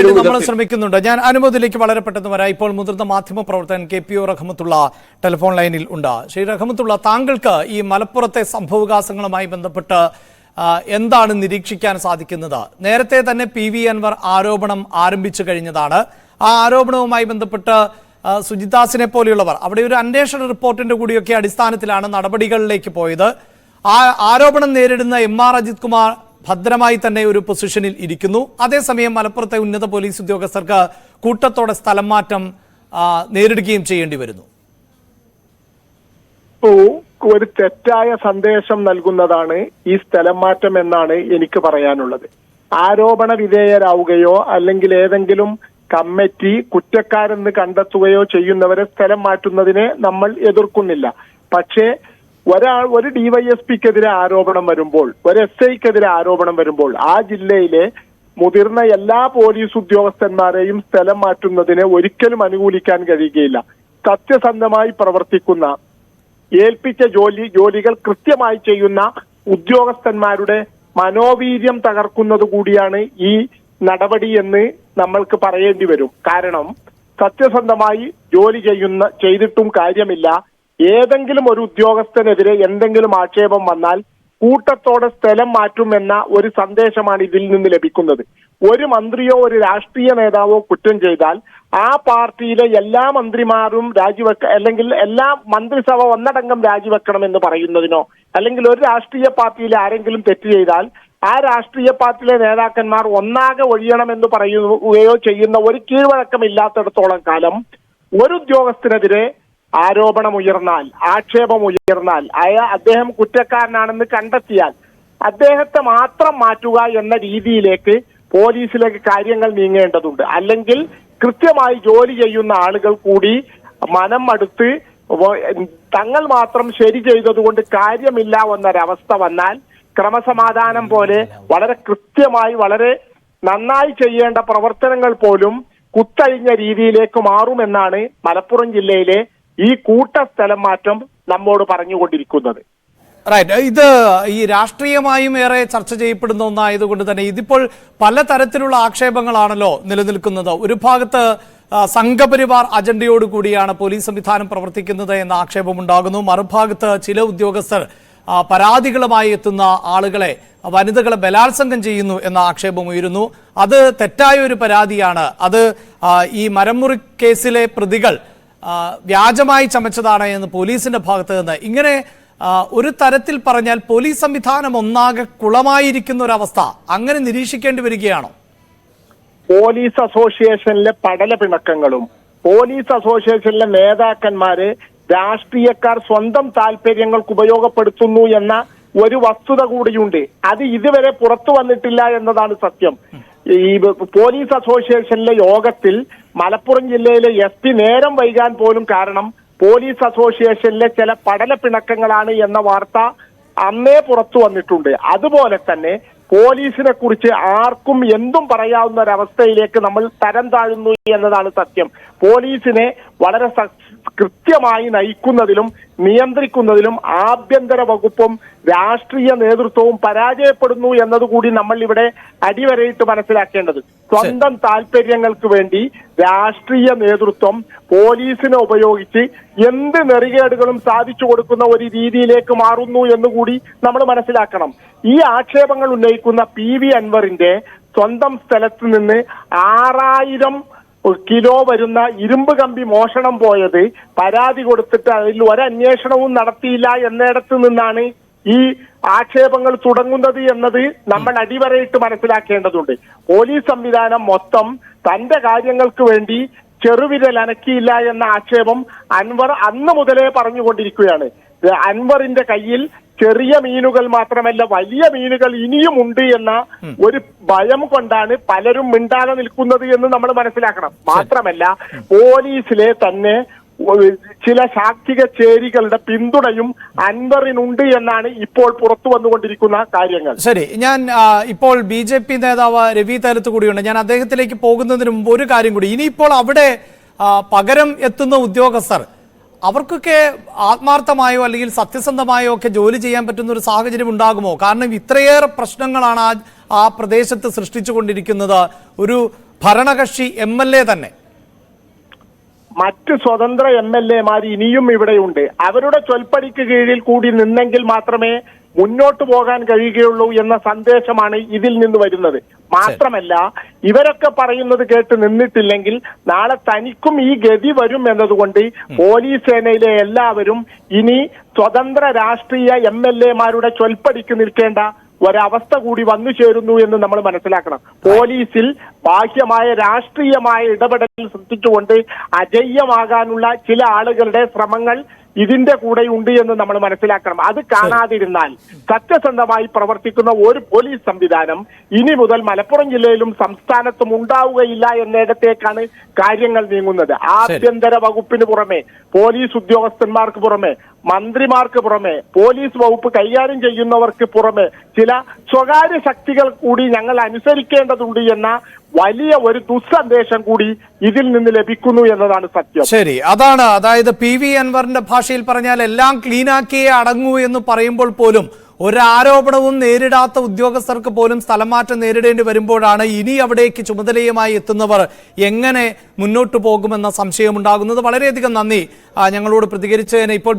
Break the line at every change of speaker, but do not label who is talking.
വേണ്ടി നമ്മൾ ശ്രമിക്കുന്നുണ്ട്. ഞാൻ അനുമതിയിലേക്ക് വളരെ പെട്ടെന്ന് വരാം. ഇപ്പോൾ മുതിർന്ന മാധ്യമ പ്രവർത്തകൻ KPO റഹ്മത്തുള്ള ടെലിഫോൺ ലൈനിൽ ഉണ്ട്. ശ്രീ റഹ്മത്തുള്ള, താങ്കൾക്ക് ഈ മലപ്പുറത്തെ സംഭവവികാസങ്ങളുമായി ബന്ധപ്പെട്ട് എന്താണ് നിരീക്ഷിക്കാൻ സാധിക്കുന്നത്? നേരത്തെ തന്നെ PV അൻവർ ആരോപണം ആരംഭിച്ചു കഴിഞ്ഞതാണ്. ആ ആരോപണവുമായി ബന്ധപ്പെട്ട് സുജിദാസിനെ പോലെയുള്ളവർ അവിടെ ഒരു അന്വേഷണ റിപ്പോർട്ടിന്റെ കൂടിയൊക്കെ അടിസ്ഥാനത്തിലാണ് നടപടികളിലേക്ക് പോയത്. ആ ആരോപണം നേരിടുന്ന MR അജിത് കുമാർ ഭദ്രമായി തന്നെ ഒരു പൊസിഷനിൽ ഇരിക്കുന്നു. അതേസമയം മലപ്പുറത്തെ ഉന്നത പോലീസ് ഉദ്യോഗസ്ഥർക്ക് കൂട്ടത്തോടെ സ്ഥലം മാറ്റം നേരിടുകയും ചെയ്യേണ്ടി വരുന്നു.
ഒരു തെറ്റായ സന്ദേശം നൽകുന്നതാണ് ഈ സ്ഥലം മാറ്റം എന്നാണ് എനിക്ക് പറയാനുള്ളത്. ആരോപണ വിധേയരാവുകയോ അല്ലെങ്കിൽ ഏതെങ്കിലും കമ്മിറ്റി കുറ്റക്കാരെന്ന് കണ്ടെത്തുകയോ ചെയ്യുന്നവരെ സ്ഥലം മാറ്റുന്നതിനെ നമ്മൾ എതിർക്കുന്നില്ല. പക്ഷേ ഒരു DYSPക്കെതിരെ ആരോപണം വരുമ്പോൾ, ഒരു SIക്കെതിരെ ആരോപണം വരുമ്പോൾ ആ ജില്ലയിലെ മുതിർന്ന എല്ലാ പോലീസ് ഉദ്യോഗസ്ഥന്മാരെയും സ്ഥലം മാറ്റുന്നതിനെ ഒരിക്കലും അനുകൂലിക്കാൻ കഴിയുകയില്ല. സത്യസന്ധമായി പ്രവർത്തിക്കുന്ന, ഏൽപ്പിച്ച ജോലികൾ കൃത്യമായി ചെയ്യുന്ന ഉദ്യോഗസ്ഥന്മാരുടെ മനോവീര്യം തകർക്കുന്നത് കൂടിയാണ് ഈ നടപടി എന്ന് നമ്മൾക്ക് പറയേണ്ടി വരും. കാരണം സത്യസന്ധമായി ജോലി ചെയ്തിട്ടും കാര്യമില്ല. ഏതെങ്കിലും ഒരു ഉദ്യോഗസ്ഥനെതിരെ എന്തെങ്കിലും ആക്ഷേപം വന്നാൽ കൂട്ടത്തോടെ സ്ഥലം മാറ്റുമെന്ന ഒരു സന്ദേശമാണ് ഇതിൽ നിന്ന് ലഭിക്കുന്നത്. ഒരു മന്ത്രിയോ ഒരു രാഷ്ട്രീയ നേതാവോ കുറ്റം ചെയ്താൽ ആ പാർട്ടിയിലെ എല്ലാ മന്ത്രിമാരും അല്ലെങ്കിൽ എല്ലാ മന്ത്രിസഭ ഒന്നടങ്കം രാജിവെക്കണം എന്ന് പറയുന്നതിനോ, അല്ലെങ്കിൽ ഒരു രാഷ്ട്രീയ പാർട്ടിയിലെ ആരെങ്കിലും തെറ്റ് ചെയ്താൽ ആ രാഷ്ട്രീയ പാർട്ടിയിലെ നേതാക്കന്മാർ ഒന്നാകെ ഒഴിയണമെന്ന് പറയുകയോ ചെയ്യുന്ന ഒരു കീഴ്വഴക്കമില്ലാത്തിടത്തോളം കാലം ഒരു ഉദ്യോഗസ്ഥനെതിരെ ആരോപണമുയർന്നാൽ, ആക്ഷേപമുയർന്നാൽ, അദ്ദേഹം കുറ്റക്കാരനാണെന്ന് കണ്ടെത്തിയാൽ അദ്ദേഹത്തെ മാത്രം മാറ്റുക എന്ന രീതിയിലേക്ക് പോലീസിലേക്ക് കാര്യങ്ങൾ നീങ്ങേണ്ടതുണ്ട്. അല്ലെങ്കിൽ കൃത്യമായി ജോലി ചെയ്യുന്ന ആളുകൾ കൂടി മനം മടുത്ത് തങ്ങൾ മാത്രം ശരി ചെയ്തതുകൊണ്ട് കാര്യമില്ല എന്നൊരവസ്ഥ വന്നാൽ ക്രമസമാധാനം പോലെ വളരെ കൃത്യമായി വളരെ നന്നായി ചെയ്യേണ്ട പ്രവർത്തനങ്ങൾ പോലും കുത്തഴിഞ്ഞ രീതിയിലേക്ക് മാറുമെന്നാണ് മലപ്പുറം ജില്ലയിലെ ഈ കൂട്ട സ്ഥലം മാറ്റം നമ്മോട് പറഞ്ഞുകൊണ്ടിരിക്കുന്നത്.
റൈറ്റ്. ഇത് ഈ രാഷ്ട്രീയമായും ഏറെ ചർച്ച ചെയ്യപ്പെടുന്ന ഒന്നായതുകൊണ്ട് തന്നെ ഇതിപ്പോൾ പലതരത്തിലുള്ള ആക്ഷേപങ്ങളാണല്ലോ നിലനിൽക്കുന്നത്. ഒരു ഭാഗത്ത് സംഘപരിവാർ അജണ്ടയോടുകൂടിയാണ് പോലീസ് സംവിധാനം പ്രവർത്തിക്കുന്നത് എന്ന ആക്ഷേപമുണ്ടാകുന്നു. മറുഭാഗത്ത് ചില ഉദ്യോഗസ്ഥർ പരാതികളുമായി എത്തുന്ന ആളുകളെ, വനിതകളെ ബലാത്സംഗം ചെയ്യുന്നു എന്ന ആക്ഷേപം ഉയരുന്നു. അത് തെറ്റായ ഒരു പരാതിയാണ്. അത് ഈ മരമുറി കേസിലെ പ്രതികൾ വ്യാജമായി ചമച്ചതാണ് എന്ന് പോലീസിന്റെ ഭാഗത്ത് നിന്ന്. ഇങ്ങനെ ഒരു തരത്തിൽ പറഞ്ഞാൽ പോലീസ് സംവിധാനം ഒന്നാകെ കുളമായിരിക്കുന്ന ഒരവസ്ഥ അങ്ങനെ നിരീക്ഷിക്കേണ്ടി വരികയാണോ?
പോലീസ് അസോസിയേഷനിലെ പടല പിണക്കങ്ങളും പോലീസ് അസോസിയേഷനിലെ നേതാക്കന്മാരെ രാഷ്ട്രീയക്കാർ സ്വന്തം താല്പര്യങ്ങൾക്ക് ഉപയോഗപ്പെടുത്തുന്നു എന്ന ഒരു വസ്തുത കൂടിയുണ്ട്. അത് ഇതുവരെ പുറത്തു വന്നിട്ടില്ല എന്നതാണ് സത്യം. ഈ പോലീസ് അസോസിയേഷനിലെ യോഗത്തിൽ മലപ്പുറം ജില്ലയിലെ SP നേരം വൈകാൻ പോലും കാരണം പോലീസ് അസോസിയേഷനിലെ ചില പടല പിണക്കങ്ങളാണ് എന്ന വാർത്ത അന്നേ പുറത്തു വന്നിട്ടുണ്ട്. അതുപോലെ തന്നെ പോലീസിനെ കുറിച്ച് ആർക്കും എന്തും പറയാവുന്ന ഒരവസ്ഥയിലേക്ക് നമ്മൾ തരം താഴുന്നു എന്നതാണ് സത്യം. പോലീസിനെ വളരെ കൃത്യമായി നയിക്കുന്നതിലും നിയന്ത്രിക്കുന്നതിലും ആഭ്യന്തര വകുപ്പും രാഷ്ട്രീയ നേതൃത്വവും പരാജയപ്പെടുന്നു എന്നതുകൂടി നമ്മൾ ഇവിടെ അടിവരയിട്ട് മനസ്സിലാക്കേണ്ടത്. സ്വന്തം താല്പര്യങ്ങൾക്ക് വേണ്ടി രാഷ്ട്രീയ നേതൃത്വം പോലീസിനെ ഉപയോഗിച്ച് എന്ത് നെറികേടുകളും സാധിച്ചു കൊടുക്കുന്ന ഒരു രീതിയിലേക്ക് മാറുന്നു എന്നുകൂടി നമ്മൾ മനസ്സിലാക്കണം. ഈ ആക്ഷേപങ്ങൾ ഉന്നയിക്കുന്ന PV അൻവറിന്റെ സ്വന്തം സ്ഥലത്ത് നിന്ന് 6000 കിലോ വരുന്ന ഇരുമ്പ് കമ്പി മോഷണം പോയത് പരാതി കൊടുത്തിട്ട് അതിൽ ഒരന്വേഷണവും നടത്തിയില്ല എന്നിടത്ത് നിന്നാണ് ഈ ആക്ഷേപങ്ങൾ തുടങ്ങുന്നത് എന്നത് നമ്മൾ അടിവരയിട്ട് മനസ്സിലാക്കേണ്ടതുണ്ട്. പോലീസ് സംവിധാനം മൊത്തം തന്റെ കാര്യങ്ങൾക്ക് വേണ്ടി ചെറുവിരൽ അനക്കിയില്ല എന്ന ആക്ഷേപം അൻവർ അന്ന് മുതലേ പറഞ്ഞുകൊണ്ടിരിക്കുകയാണ്. അൻവറിന്റെ കയ്യിൽ ചെറിയ മീനുകൾ മാത്രമല്ല വലിയ മീനുകൾ ഇനിയുമുണ്ട് എന്ന ഒരു ഭയം കൊണ്ടാണ് പലരും മിണ്ടാതെ നിൽക്കുന്നത് എന്ന് നമ്മൾ മനസ്സിലാക്കണം. മാത്രമല്ല പോലീസിലെ തന്നെ ചില ശാക്തിക ചേരികളുടെ പിന്തുണയും അൻവറിനുണ്ട് എന്നാണ് ഇപ്പോൾ പുറത്തു വന്നുകൊണ്ടിരിക്കുന്ന കാര്യങ്ങൾ.
ശരി, ഞാൻ ഇപ്പോൾ BJP നേതാവ് രവി തേലത്ത് കൂടിയുണ്ട്. ഞാൻ അദ്ദേഹത്തിലേക്ക് പോകുന്നതിന് മുമ്പ് ഒരു കാര്യം കൂടി. ഇനിയിപ്പോൾ അവിടെ പകരം എത്തുന്ന ഉദ്യോഗസ്ഥർ അവർക്കൊക്കെ ആത്മാർത്ഥമായോ അല്ലെങ്കിൽ സത്യസന്ധമായോ ഒക്കെ ജോലി ചെയ്യാൻ പറ്റുന്ന ഒരു സാഹചര്യം ഉണ്ടാകുമോ? കാരണം ഇത്രയേറെ പ്രശ്നങ്ങളാണ് ആ പ്രദേശത്ത് സൃഷ്ടിച്ചുകൊണ്ടിരിക്കുന്നത്. ഒരു ഭരണകക്ഷി MLA തന്നെ?
മറ്റ് സ്വതന്ത്ര MLA-മാർ ഇനിയും ഇവിടെയുണ്ട്. അവരുടെ ചൊൽപ്പടിക്ക് കീഴിൽ കൂടി നിന്നെങ്കിൽ മാത്രമേ മുന്നോട്ട് പോകാൻ കഴിയുകയുള്ളൂ എന്ന സന്ദേശമാണ് ഇതിൽ നിന്ന് വരുന്നത്. മാത്രമല്ല, ഇവരൊക്കെ പറയുന്നത് കേട്ട് നിന്നിട്ടില്ലെങ്കിൽ നാളെ തനിക്കും ഈ ഗതി വരും എന്നതുകൊണ്ട് പോലീസ് സേനയിലെ എല്ലാവരും ഇനി സ്വതന്ത്ര രാഷ്ട്രീയ MLA-മാരുടെ ചൊൽപ്പടിക്ക് നിൽക്കേണ്ട ഒരവസ്ഥ കൂടി വന്നു ചേരുന്നു എന്ന് നമ്മൾ മനസ്സിലാക്കണം. പോലീസിൽ ബാഹ്യമായ രാഷ്ട്രീയമായ ഇടപെടൽ സൃഷ്ടിച്ചുകൊണ്ട് അജയ്യമാകാനുള്ള ചില ആളുകളുടെ ശ്രമങ്ങൾ ഇതിന്റെ കൂടെ ഉണ്ട് എന്ന് നമ്മൾ മനസ്സിലാക്കണം. അത് കാണാതിരുന്നാൽ സത്യസന്ധമായി പ്രവർത്തിക്കുന്ന ഒരു പോലീസ് സംവിധാനം ഇനി മുതൽ മലപ്പുറം ജില്ലയിലും സംസ്ഥാനത്തും ഉണ്ടാവുകയില്ല എന്നിടത്തേക്കാണ് കാര്യങ്ങൾ നീങ്ങുന്നത്. ആഭ്യന്തര വകുപ്പിന് പുറമെ, പോലീസ് ഉദ്യോഗസ്ഥന്മാർക്ക് പുറമെ, മന്ത്രിമാർക്ക് പുറമെ, പോലീസ് വകുപ്പ് കൈകാര്യം ചെയ്യുന്നവർക്ക് പുറമെ ചില സ്വകാര്യ ശക്തികൾ കൂടി ഞങ്ങൾ അനുസരിക്കേണ്ടതുണ്ട് എന്ന വലിയ ഒരു ദുസ്സന്ദേശം കൂടി ഇതിൽ നിന്ന് ലഭിക്കുന്നു എന്നതാണ് സത്യം.
ശരി, അതാണ്. അതായത് PV അൻവറിന്റെ ഭാഷയിൽ പറഞ്ഞാൽ എല്ലാം ക്ലീനാക്കിയേ അടങ്ങൂ എന്ന് പറയുമ്പോൾ പോലും ഒരാരോപണവും നേരിടാത്ത ഉദ്യോഗസ്ഥർക്ക് പോലും സ്ഥലമാറ്റം നേരിടേണ്ടി വരുമ്പോഴാണ് ഇനി അവിടേക്ക് ചുമതലയുമായി എത്തുന്നവർ എങ്ങനെ മുന്നോട്ട് പോകുമെന്ന സംശയമുണ്ടാകുന്നത്. വളരെയധികം നന്ദി ഞങ്ങളോട് പ്രതികരിച്ചതിന്. ഇപ്പോൾ